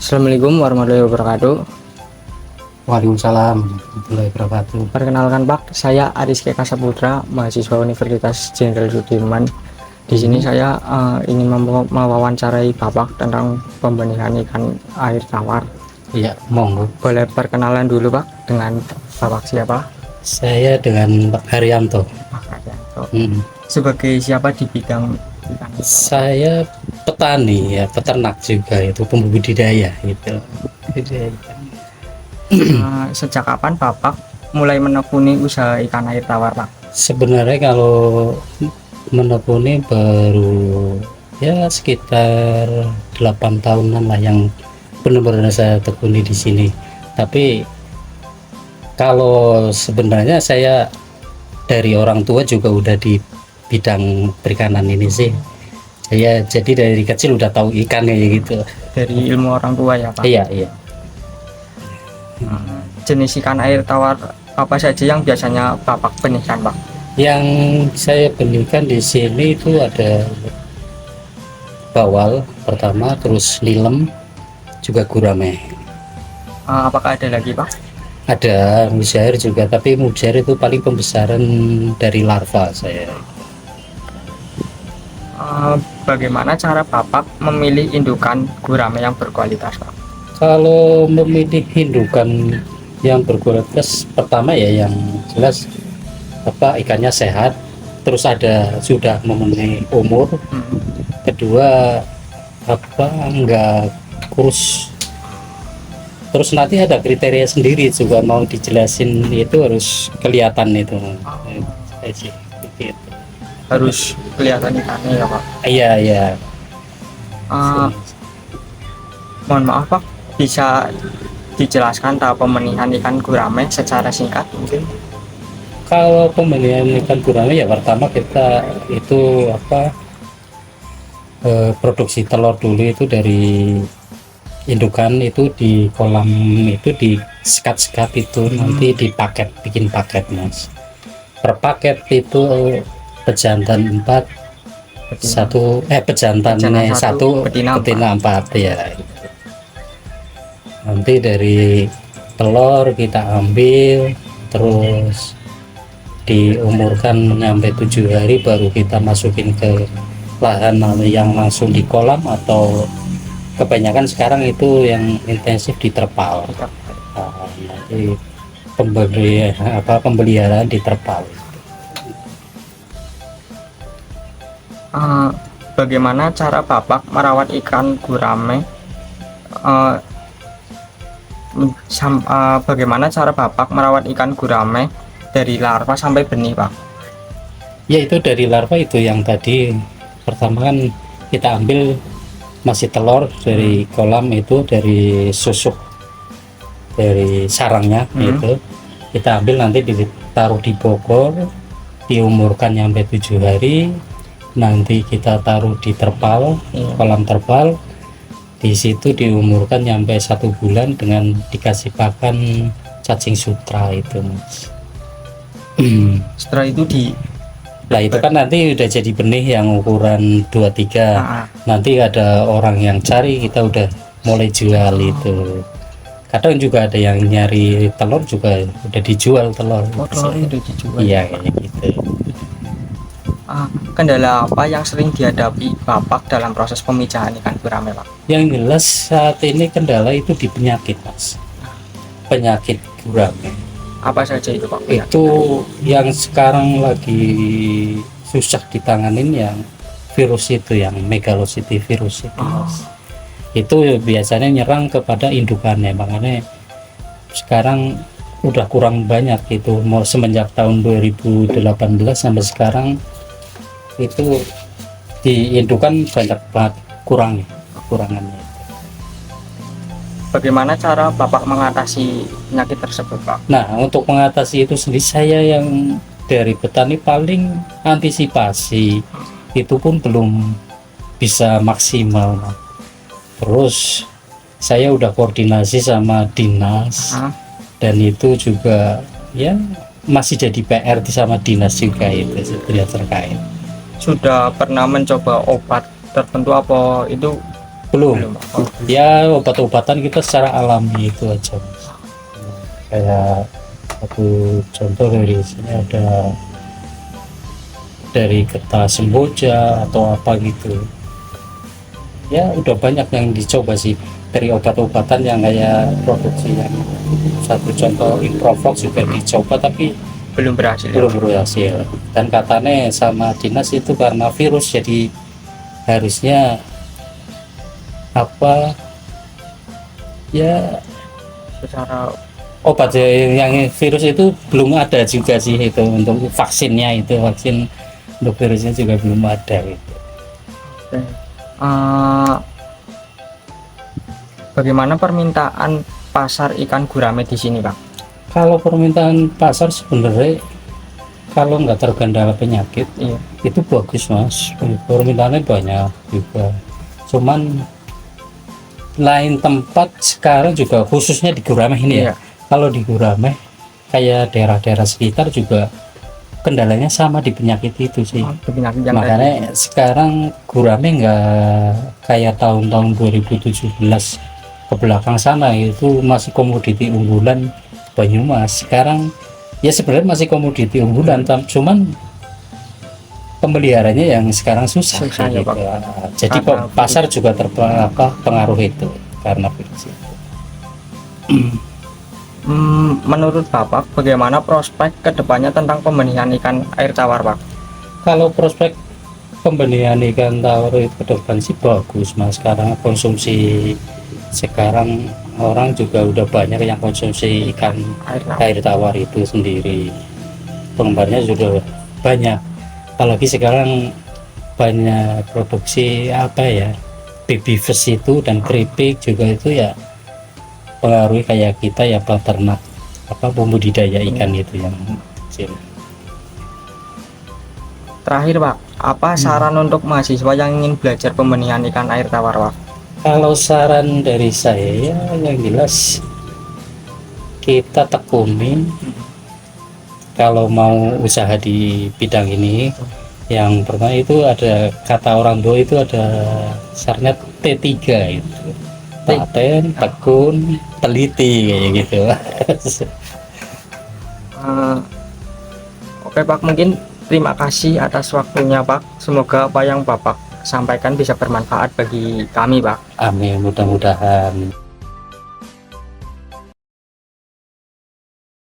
Assalamualaikum warahmatullahi wabarakatuh. Waalaikumsalam warahmatullahi wabarakatuh. Perkenalkan Pak, saya Aris Eka Saputra, mahasiswa Universitas Jenderal Sudirman. Di sini saya ingin mewawancarai Bapak tentang pembenihan ikan air tawar. Iya, monggo. Boleh perkenalan dulu Pak dengan Bapak siapa? Saya dengan Pak Haryanto. Pak Haryanto. Sebagai siapa di bidang ikan tawar? Saya petani ya, peternak juga, itu pembudidaya gitu. Sejak kapan Bapak mulai menekuni usaha ikan air tawar Pak? Sebenarnya kalau menekuni baru ya sekitar 8 tahunan lah yang benar-benar saya tekuni di sini. Tapi kalau sebenarnya saya dari orang tua juga udah di bidang perikanan ini sih. Saya jadi dari kecil udah tahu ikan kayak gitu. Dari ilmu orang tua ya Pak? Iya. Jenis ikan air tawar apa saja yang biasanya Bapak benihkan Pak? Yang saya benihkan di sini itu ada bawal pertama, terus lilem, juga gurame. Apakah ada lagi Pak? Ada mujair juga, tapi mujair itu paling pembesaran dari larva saya. Bagaimana cara Bapak memilih indukan gurame yang berkualitas Pak? Kalau memilih indukan yang berkualitas, pertama ya yang jelas ikannya sehat, terus sudah memenuhi umur. Kedua enggak kurus. Terus nanti ada kriteria sendiri juga, mau dijelasin itu harus kelihatan itu. Harus kelihatan ikannya ya Pak? Iya. Mohon maaf Pak, bisa dijelaskan tahap pemenihan ikan gurame secara singkat mungkin? Kalau pembelian ikan gurame ya pertama kita itu produksi telur dulu, itu dari indukan itu di kolam itu di sekat itu nanti dipaket, bikin paket Mas. Per paket itu pejantan 4 pejantannya 1 betina 4 ya. Nanti dari telur kita ambil, terus diumurkan sampai 7 hari baru kita masukin ke lahan yang langsung di kolam, atau kebanyakan sekarang itu yang intensif di terpal. Nanti pembelian di terpal. Bagaimana cara Bapak merawat ikan gurame? Bagaimana cara Bapak merawat ikan gurame dari larva sampai benih Pak? Ya itu dari larva itu yang tadi pertama kan kita ambil masih telur dari kolam, itu dari susuk dari sarangnya itu kita ambil, nanti ditaruh di bokor, diumurkan sampai 7 hari, nanti kita taruh di terpal, kolam terpal. Di situ diumurkan sampai 1 bulan dengan dikasih pakan cacing sutra itu Mas. Setelah itu itu kan nanti udah jadi benih yang ukuran 23. Nanti ada orang yang cari, kita udah mulai jual itu. Kadang juga ada yang nyari telur, juga udah dijual telur. Telurnya udah dijual? Iya kayak gitu. Kendala apa yang sering dihadapi Bapak dalam proses pemijahan ikan gurame Pak? Yang jelas saat ini kendala itu di penyakit Mas. Penyakit gurame. Apa saja itu Pak? Itu yang sekarang lagi susah ditanganin, yang virus itu, yang megalocity virus itu Mas. Itu biasanya nyerang kepada indukannya, makanya sekarang udah kurang banyak itu. Mau semenjak tahun 2018 sampai sekarang itu di indukan banyak banget kekurangannya. Bagaimana cara Bapak mengatasi penyakit tersebut Pak? Nah, untuk mengatasi itu sendiri, saya yang dari petani paling antisipasi itu pun belum bisa maksimal. Terus saya udah koordinasi sama dinas, dan itu juga ya masih jadi PR sama dinas juga itu sebenarnya terkait. Sudah pernah mencoba obat tertentu apa itu Belum. Pak. Oh, Ya obat-obatan kita secara alami itu aja, Mas. Kayak satu contoh dari sini ada dari getah semboja atau apa gitu. Ya udah banyak yang dicoba sih dari obat-obatan yang kayak produksi yang satu contoh Improvox juga dicoba tapi belum berhasil ya? belum berhasil. Dan katanya sama dinas itu karena virus, jadi harusnya apa ya, Secara obat yang virus itu belum ada juga sih, itu untuk vaksinnya, itu vaksin untuk virusnya juga belum ada gitu. eh, bagaimana permintaan pasar ikan gurame di sini, Pak? Kalau permintaan pasar sebenarnya kalau nggak terkendala penyakit Iya. itu bagus, Mas. Permintaannya banyak juga, cuman lain tempat sekarang juga khususnya di Gurameh ini Iya. ya. Kalau di Gurameh kayak daerah-daerah sekitar juga kendalanya sama di penyakit itu sih. Oh, penyakit yang tadi. Makanya sekarang Gurameh nggak kayak tahun-tahun 2017 ke belakang sana, itu masih komoditi unggulan Banyumas. Sekarang ya sebenarnya masih komoditi unggulan, cuman pemeliharanya yang sekarang susah, Susah ya, gitu. Pak. Jadi Karena pasar juga terpengaruh itu karena virus itu. Menurut Bapak, bagaimana prospek kedepannya tentang pembenihan ikan air tawar, Pak? Kalau prospek pembenihan ikan tawar itu ke depan sih bagus, Mas. Sekarang konsumsi sekarang orang juga udah banyak yang konsumsi ikan air tawar itu sendiri. Penggemarnya sudah banyak. Apalagi sekarang banyak produksi apa ya, baby fish itu dan keripik juga itu ya pengaruhi kayak kita ya peternak apa pembudidaya ikan itu yang kecil. Terakhir, Pak, apa saran untuk mahasiswa yang ingin belajar pembenihan ikan air tawar, Pak? Kalau saran dari saya ya yang jelas kita tekuni kalau mau usaha di bidang ini. Yang pertama itu ada kata orang tua itu ada syaratnya T3 itu, paten, tekun, teliti kayak gitu. Oke, Pak, mungkin terima kasih atas waktunya, Pak. Semoga apa yang Bapak sampaikan bisa bermanfaat bagi kami, Pak. Amin, mudah-mudahan.